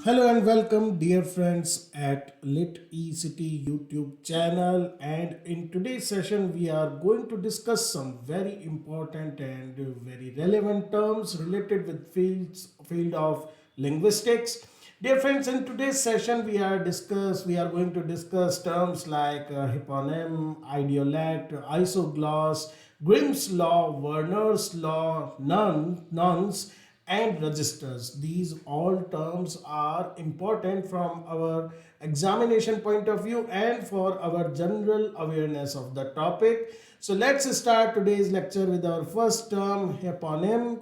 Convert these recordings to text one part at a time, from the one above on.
Hello and welcome, dear friends at Lit eCity YouTube channel. And in today's session, we are going to discuss some very important and very relevant terms related with field of linguistics. Dear friends, in today's session, we are going to discuss terms like hyponym, idiolect, isogloss, Grimm's law, Werners law, nonce and registers. These all terms are important from our examination point of view and for our general awareness of the topic. So let's start today's lecture with our first term, hyponym.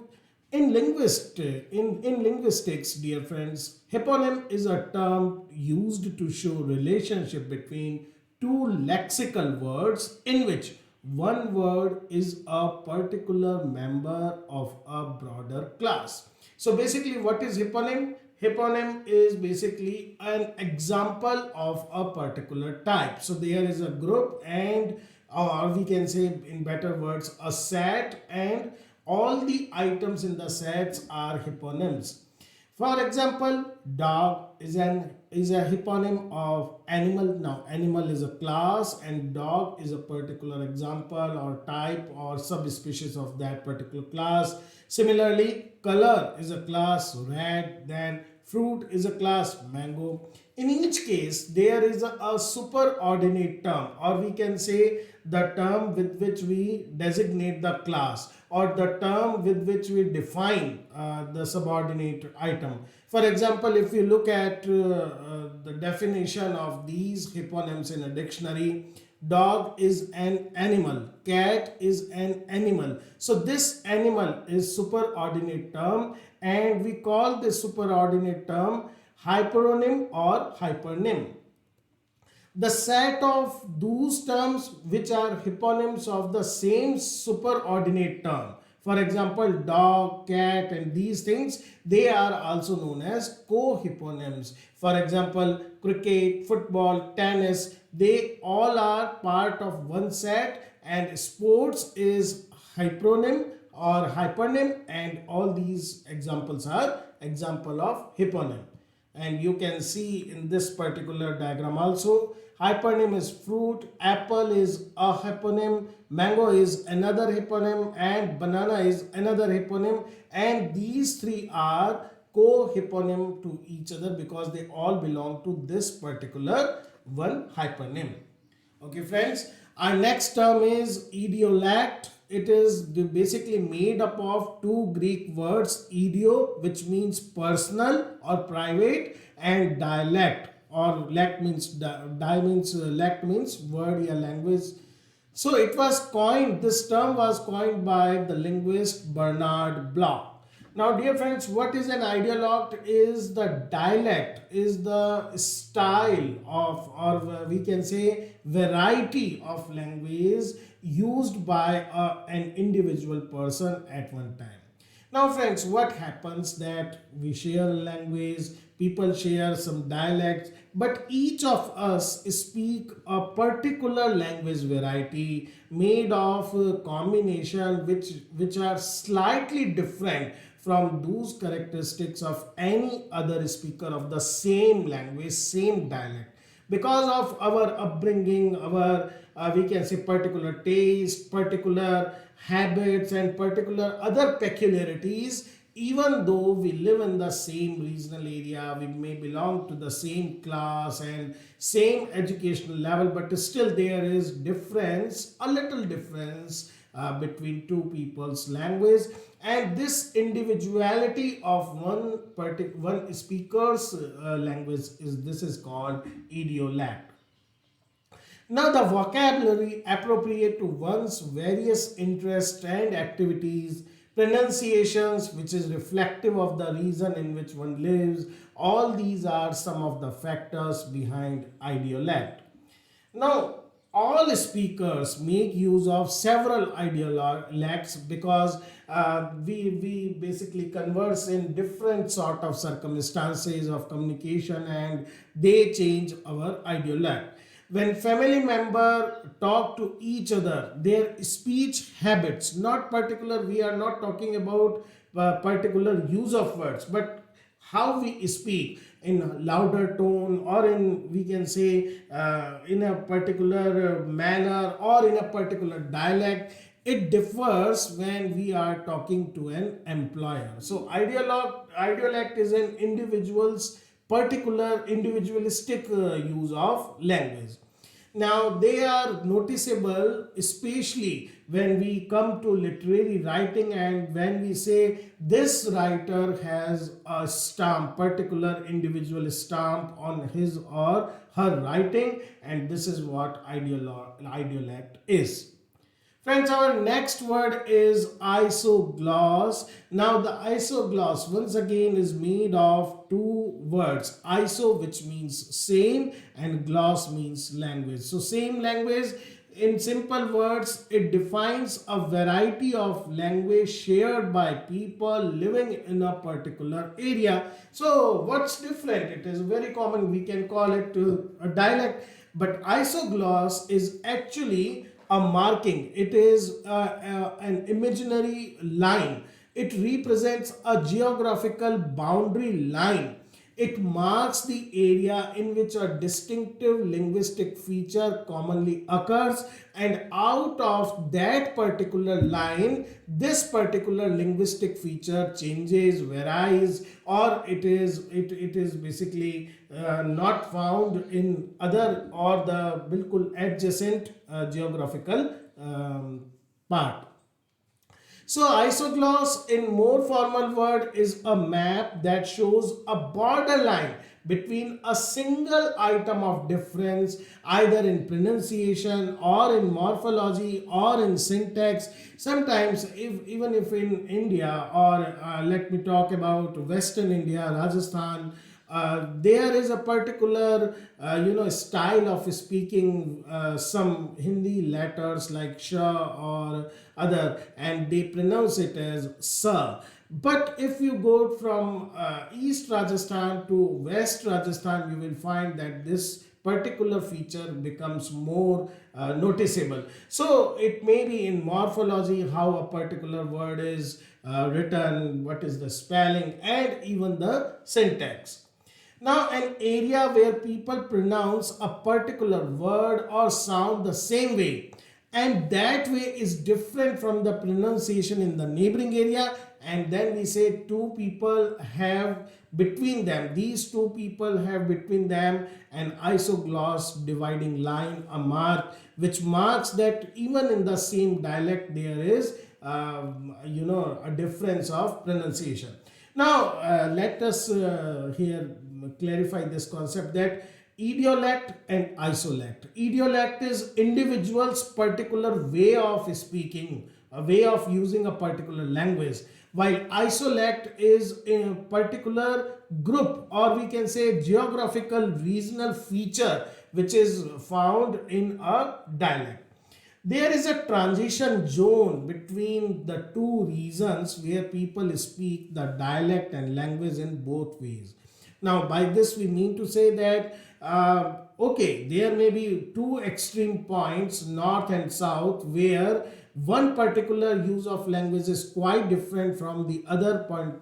In linguistics, dear friends, hyponym is a term used to show relationship between two lexical words in which one word is a particular member of a broader class. So basically, what is hyponym? Hyponym is basically an example of a particular type. So there is a group and or we can say in better words a set, and all the items in the sets are hyponyms. For example, dog is a hyponym of animal. Now, animal is a class and dog is a particular example or type or subspecies of that particular class. Similarly, color is a class red, then fruit is a class mango. In each case, there is a superordinate term, or we can say the term with which we designate the class, or the term with which we define the subordinate item. For example, if you look at the definition of these hyponyms in a dictionary, dog is an animal, cat is an animal. So this animal is superordinate term, and we call this superordinate term hyperonym or hypernym. The set of those terms which are hyponyms of the same superordinate term, for example dog, cat and these things, they are also known as co-hyponyms. For example, cricket, football, tennis, they all are part of one set, and sports is hyperonym or hypernym, and all these examples are example of hyponym. And you can see in this particular diagram also, hypernym is fruit, apple is a hyponym, mango is another hyponym, and banana is another hyponym, and these three are co-hyponym to each other because they all belong to this particular one hyponym. Okay friends, our next term is idiolect. It is basically made up of two Greek words, idio, which means personal or private, and dialect, or lect means lect means word or language. So it was coined, this term was coined by the linguist Bernard Bloch. Now, dear friends, what is an idiolect? Is the dialect, is the style of, or we can say variety of language used by an individual person at one time. Now friends, what happens that we share a language, people share some dialects, but each of us speak a particular language variety made of a combination which are slightly different from those characteristics of any other speaker of the same language, same dialect. Because of our upbringing, our we can say particular taste, particular habits and particular other peculiarities, even though we live in the same regional area, we may belong to the same class and same educational level, but still there is difference, a little difference between two people's language, and this individuality of one speaker's language is called idiolect. Now, the vocabulary appropriate to one's various interests and activities, pronunciations, which is reflective of the region in which one lives, all these are some of the factors behind idiolect. Now, all speakers make use of several idiolects because we basically converse in different sort of circumstances of communication, and they change our idiolect. When family member talk to each other, their speech habits, not particular, we are not talking about particular use of words, but how we speak in a louder tone, or in, we can say, in a particular manner or in a particular dialect. It differs when we are talking to an employer. So ideolect is an individual's particular individualistic use of language. Now, they are noticeable especially when we come to literary writing, and when we say this writer has a stamp, particular individual stamp on his or her writing, and this is what idiolect is. Friends, our next word is isogloss. Now, the isogloss once again is made of two words. Iso, which means same, and gloss means language. So, same language, in simple words, it defines a variety of language shared by people living in a particular area. So, what's different? It is very common. We can call it a dialect, but isogloss is actually a marking. It is an imaginary line. It represents a geographical boundary line. It marks the area in which a distinctive linguistic feature commonly occurs, and out of that particular line, this particular linguistic feature changes, varies, or it is basically not found in other or the bilkul adjacent geographical part. So isogloss in more formal word is a map that shows a borderline between a single item of difference, either in pronunciation or in morphology or in syntax. Sometimes, even if in India, or let me talk about Western India, Rajasthan, there is a particular style of speaking some Hindi letters like sh or other, and they pronounce it as sa. But if you go from East Rajasthan to West Rajasthan, you will find that this particular feature becomes more noticeable. So it may be in morphology, how a particular word is written, what is the spelling, and even the syntax. Now, an area where people pronounce a particular word or sound the same way, and that way is different from the pronunciation in the neighboring area, and then we say two people have between them, these two people have between them an isogloss dividing line, a mark, which marks that even in the same dialect there is a difference of pronunciation. Now, let us here clarify this concept, that idiolect and isolect. Idiolect is individual's particular way of speaking, a way of using a particular language, while isolect is a particular group, or we can say geographical regional feature, which is found in a dialect. There is a transition zone between the two regions where people speak the dialect and language in both ways. Now, by this we mean to say that okay, there may be two extreme points, north and south, where one particular use of language is quite different from the other point,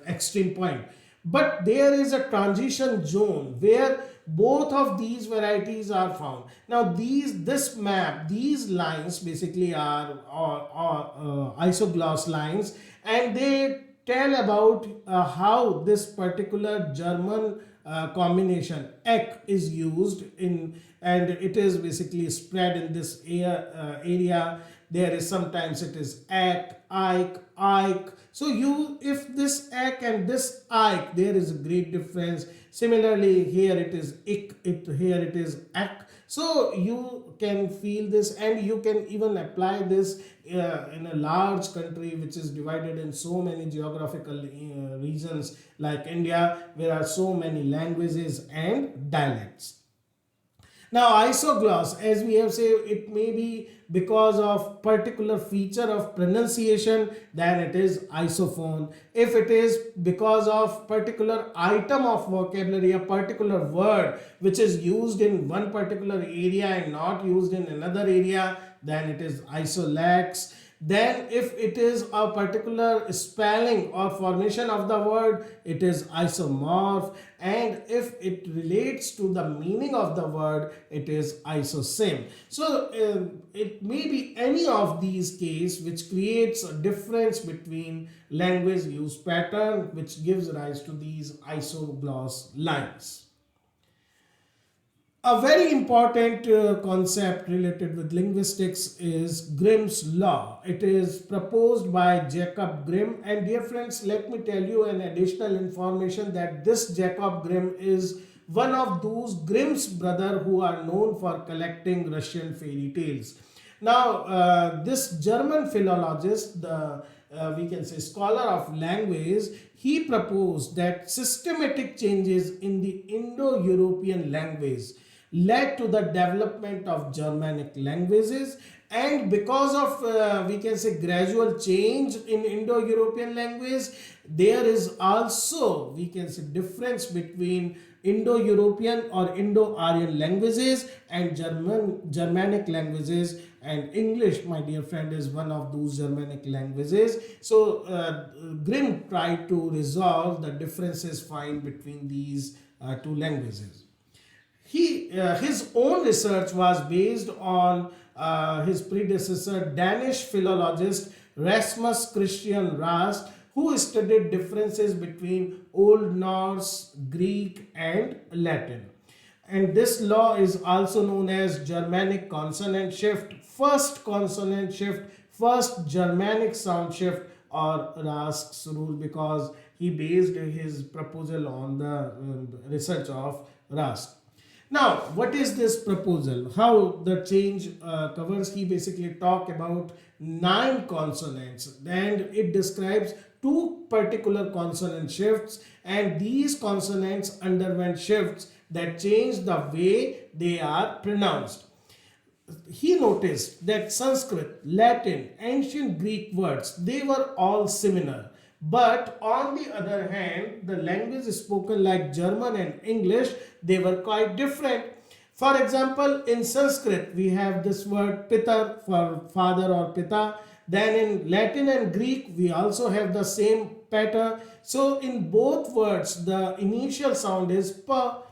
extreme point. But there is a transition zone where both of these varieties are found. Now, this map, these lines basically are isogloss lines, and they tell about how this particular German combination ek is used in, and it is basically spread in this area. There is sometimes it is ek, ike. So if this ek and this ike, there is a great difference. Similarly, here it is ik, here it is ek. So you can feel this, and you can even apply this in a large country which is divided in so many geographical regions like India, where are so many languages and dialects. Now, isogloss, as we have said, it may be because of particular feature of pronunciation, then it is isophone. If it is because of particular item of vocabulary, a particular word which is used in one particular area and not used in another area, then it is isolax. Then if it is a particular spelling or formation of the word, it is isomorph, and if it relates to the meaning of the word, it is isosim. So it may be any of these cases which creates a difference between language use pattern, which gives rise to these isogloss lines. A very important concept related with linguistics is Grimm's law. It is proposed by Jacob Grimm, and dear friends, let me tell you an additional information that this Jacob Grimm is one of those Grimm's brother who are known for collecting Russian fairy tales. Now, this German philologist, the we can say scholar of language, he proposed that systematic changes in the Indo-European language led to the development of Germanic languages, and because of we can say gradual change in Indo-European language, there is also we can say difference between Indo-European or Indo-Aryan languages and Germanic languages, and English, my dear friend, is one of those Germanic languages. So Grimm tried to resolve the differences found between these two languages. His own research was based on his predecessor, Danish philologist Rasmus Christian Rast, who studied differences between Old Norse, Greek, and Latin. And this law is also known as Germanic consonant shift, first consonant shift, first Germanic sound shift, or Rast's rule, because he based his proposal on the research of Rast. Now, what is this proposal? How the change covers? He basically talk about 9 consonants, and it describes 2 particular consonant shifts, and these consonants underwent shifts that change the way they are pronounced. He noticed that Sanskrit, Latin, ancient Greek words, they were all similar. But on the other hand, the language spoken like German and English, they were quite different. For example, in Sanskrit, we have this word pitar for father or pita. Then in Latin and Greek, we also have the same pattern. So in both words, the initial sound is pa.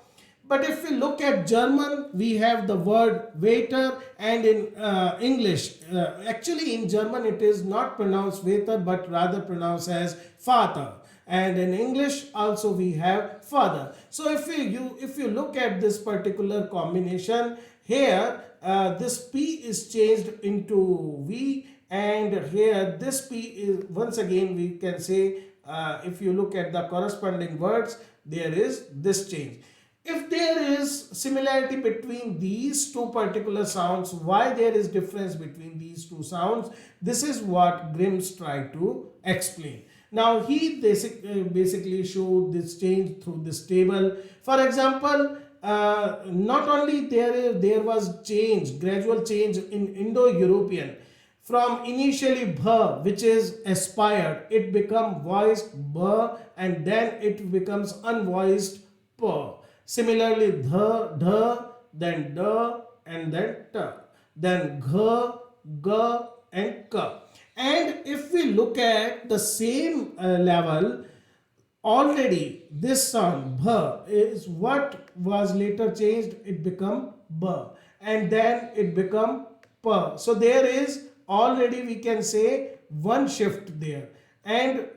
But if we look at German, we have the word waiter, and in English, actually in German it is not pronounced waiter but rather pronounced as father. And in English also we have father. So if you look at this particular combination here, this P is changed into V, and here this P is once again we can say if you look at the corresponding words, there is this change. If there is similarity between these two particular sounds, why there is difference between these two sounds? This is what Grimm's tried to explain. Now he basically showed this change through this table. For example, not only there was change, gradual change in Indo-European. From initially bh, which is aspired, it becomes voiced b, and then it becomes unvoiced p. Similarly, dh, then d, and then t, then gh, g, and k. And if we look at the same level, already this sound bh is what was later changed. It become b, and then it become p. So there is already we can say one shift there, and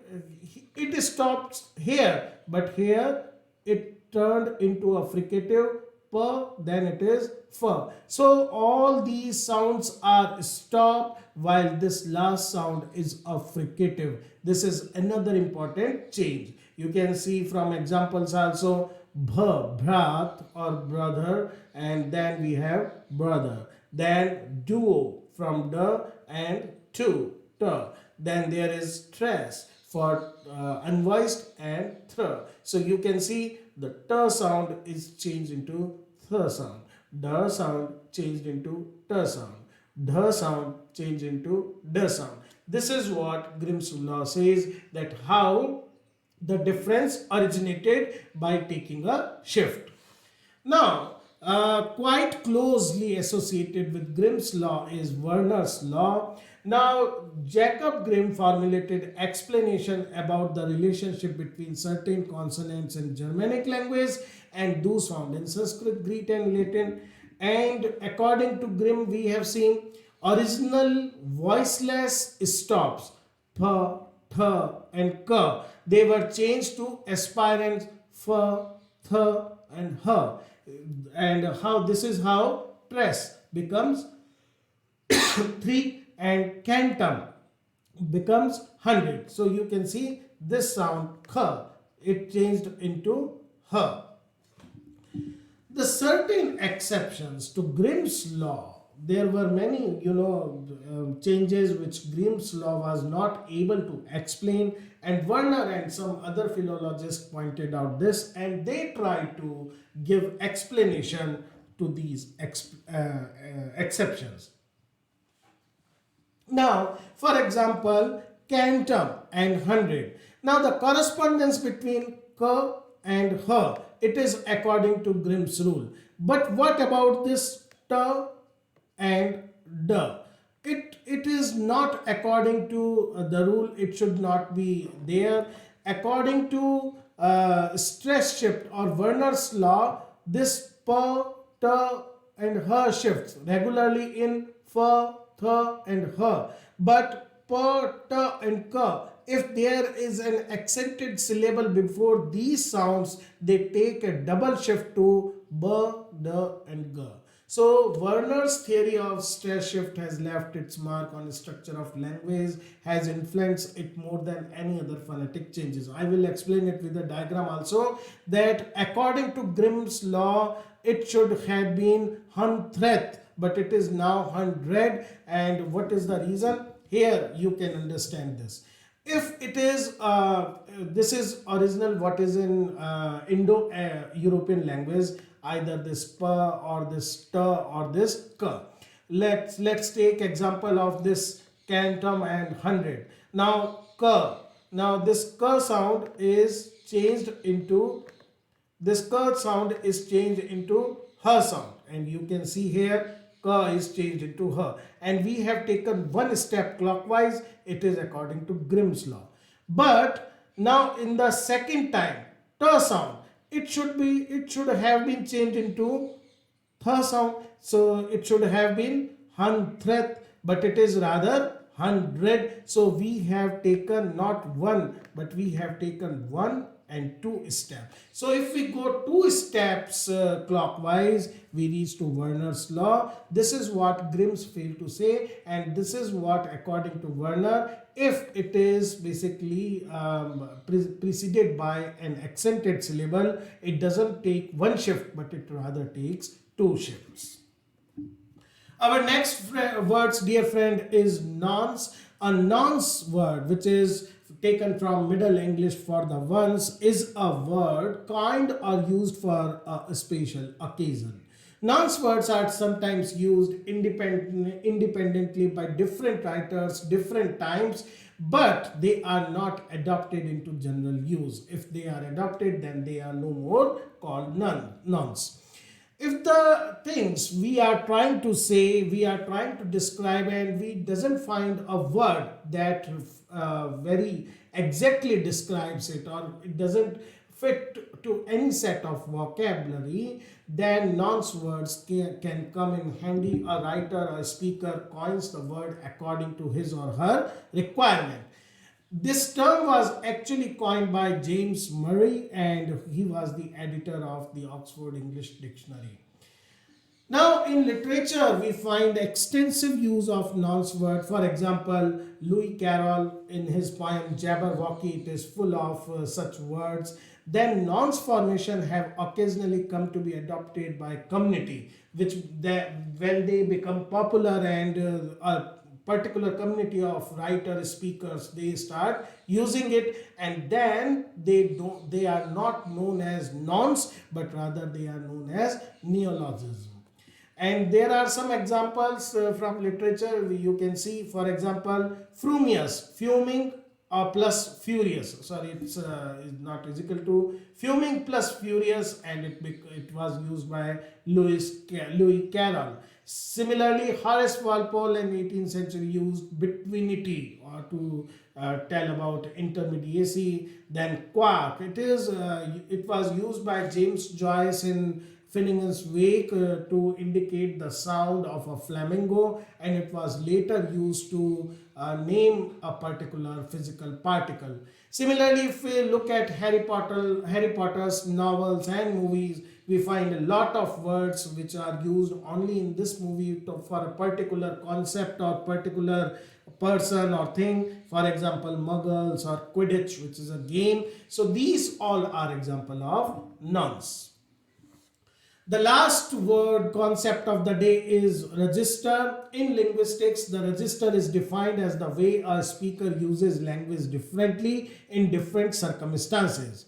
it stops here, but here it turned into a fricative p, then it is f. So all these sounds are stopped while this last sound is a fricative. This is another important change. You can see from examples also bh, brat or brother, and then we have brother. Then duo from d and to t. Then there is tres for unvoiced and thr. So you can see the t sound is changed into th sound. D sound changed into t sound. D sound changed into d sound. This is what Grimm's law says, that how the difference originated by taking a shift. Now, quite closely associated with Grimm's law is Werners Law. Now, Jacob Grimm formulated explanation about the relationship between certain consonants in Germanic language and those found in Sanskrit, Greek, and Latin. And according to Grimm, we have seen original voiceless stops p, th, and k. They were changed to aspirants f, th, and h. And how this is how press becomes 3 and cantum becomes 100. So you can see this sound kh, it changed into h. The certain exceptions to Grimm's law, there were many changes which Grimm's law was not able to explain, and Werner and some other philologists pointed out this, and they tried to give explanation to these exceptions. Now, for example, cantum and 100. Now, the correspondence between k and h, it is according to Grimm's rule. But what about this t and d? It is not according to the rule. It should not be there. According to stress shift or Werner's law, this p, t and h shifts regularly in f, th, and h. But p, t, and k, if there is an accented syllable before these sounds, they take a double shift to b, d, and g. So Werner's theory of stress shift has left its mark on the structure of language, has influenced it more than any other phonetic changes. I will explain it with a diagram also, that according to Grimm's law, it should have been 100, but it is now 100. And what is the reason? Here you can understand this. If it is, this is original what is in Indo-European language, either this p or this t or this k. Let's take example of this cantum and 100. Now k. Now this k sound is changed into h sound, and you can see here k is changed into h, and we have taken one step clockwise. It is according to Grimm's law. But now in the second time, t sound, it should have been changed into th sound. So it should have been 100, but it is rather 100. So we have taken not one, but we have taken 1 and 2 steps. So if we go 2 steps clockwise, we reach to Werner's law. This is what Grimm's failed to say, and this is what, according to Werner, if it is basically preceded by an accented syllable, it doesn't take 1 shift, but it rather takes 2 shifts. Our next words, dear friend, is nonce. A nonce word, which is taken from Middle English for the once, is a word coined or used for a special occasion. Nonce words are sometimes used independently by different writers, different times, but they are not adopted into general use. If they are adopted, then they are no more called nonce. If the things we are trying to say, we are trying to describe, and we doesn't find a word that very exactly describes it, or it doesn't fit to any set of vocabulary, then nonce words can come in handy. A writer or a speaker coins the word according to his or her requirement. This term was actually coined by James Murray, and he was the editor of the Oxford English Dictionary. Now, in literature, we find extensive use of nonce word. For example, Lewis Carroll, in his poem Jabberwocky, it is full of such words. Then nonce formation have occasionally come to be adopted by community, which when they become popular and a particular community of writers, speakers, they start using it, and then they are not known as nonce, but rather they are known as neologism. And there are some examples from literature. You can see, for example, frumious, fuming plus furious. Sorry, it's not equal to fuming plus furious, and it was used by Lewis Carroll. Similarly, Horace Walpole in 18th century used betweenity or to tell about intermediacy. Then quark. It was used by James Joyce in Finnegan's Wake to indicate the sound of a flamingo, and it was later used to name a particular physical particle. Similarly, if we look at Harry Potter's novels and movies, we find a lot of words which are used only in this movie for a particular concept or particular person or thing. For example, muggles or Quidditch, which is a game. So these all are example of nonce. The last word concept of the day is register. In linguistics, the register is defined as the way a speaker uses language differently in different circumstances.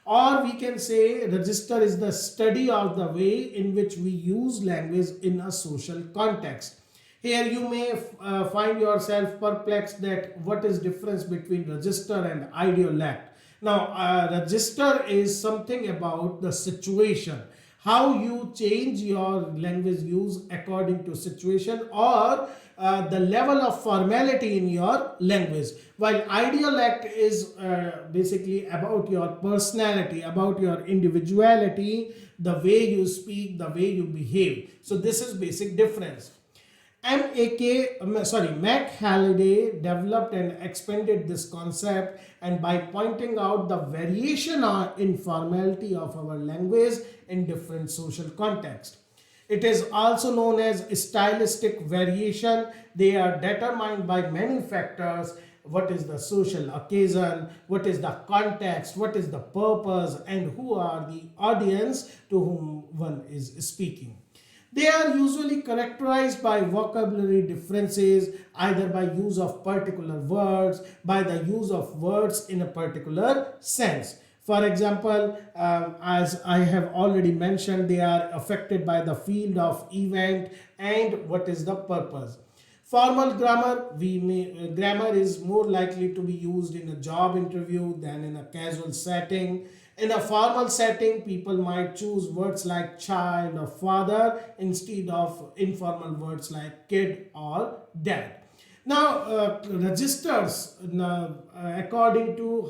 Or we can say register is the study of the way in which we use language in a social context. Here you may find yourself perplexed that what is difference between register and idiolect. Now, register is something about the situation, how you change your language use according to situation or the level of formality in your language, while idiolect is basically about your personality, about your individuality, the way you speak, the way you behave. So this is basic difference. Mac Halliday developed and expanded this concept, and by pointing out the variation or informality of our language in different social contexts. It is also known as stylistic variation. They are determined by many factors. What is the social occasion, what is the context, what is the purpose, and who are the audience to whom one is speaking. They are usually characterized by vocabulary differences, either by use of particular words, by the use of words in a particular sense. For example, as I have already mentioned, they are affected by the field of event and what is the purpose. Formal grammar is more likely to be used in a job interview than in a casual setting. In a formal setting, people might choose words like child or father instead of informal words like kid or dad. Now, registers, according to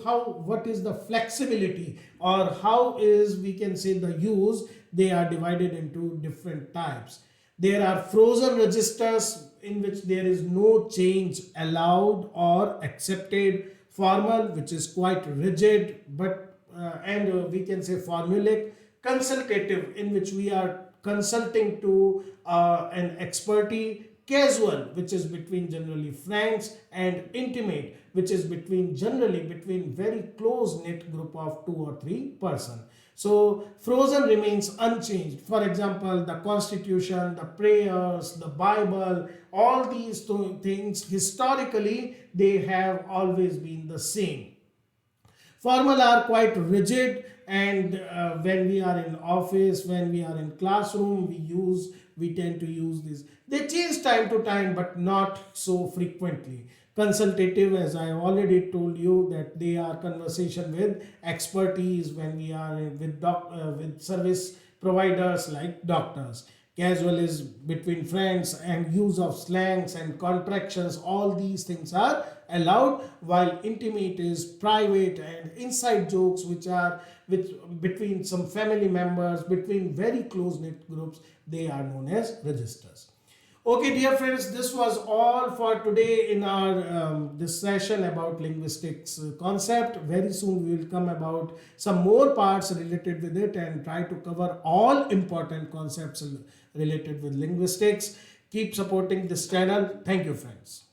what is the flexibility or how is we can say the use, they are divided into different types. There are frozen registers in which there is no change allowed or accepted. Formal, which is quite rigid, but we can say formulaic. Consultative, in which we are consulting to an expertise. Casual, which is between generally friends, and intimate, which is generally between very close knit group of 2 or 3 person. So frozen remains unchanged. For example, the Constitution, the prayers, the Bible, all these things historically they have always been the same. Formal are quite rigid, and when we are in office, when we are in classroom, we tend to use this. They change time to time, but not so frequently. Consultative, as I already told you, that they are conversation with expertise when we are with service providers like doctors. Casual is between friends, and use of slangs and contractions, all these things are allowed, while intimate is private, and inside jokes which are between some family members, between very close knit groups, they are known as registers. Okay, dear friends, this was all for today in our this session about linguistics concept. Very soon we will come about some more parts related with it and try to cover all important concepts related with linguistics. Keep supporting this channel. Thank you, friends.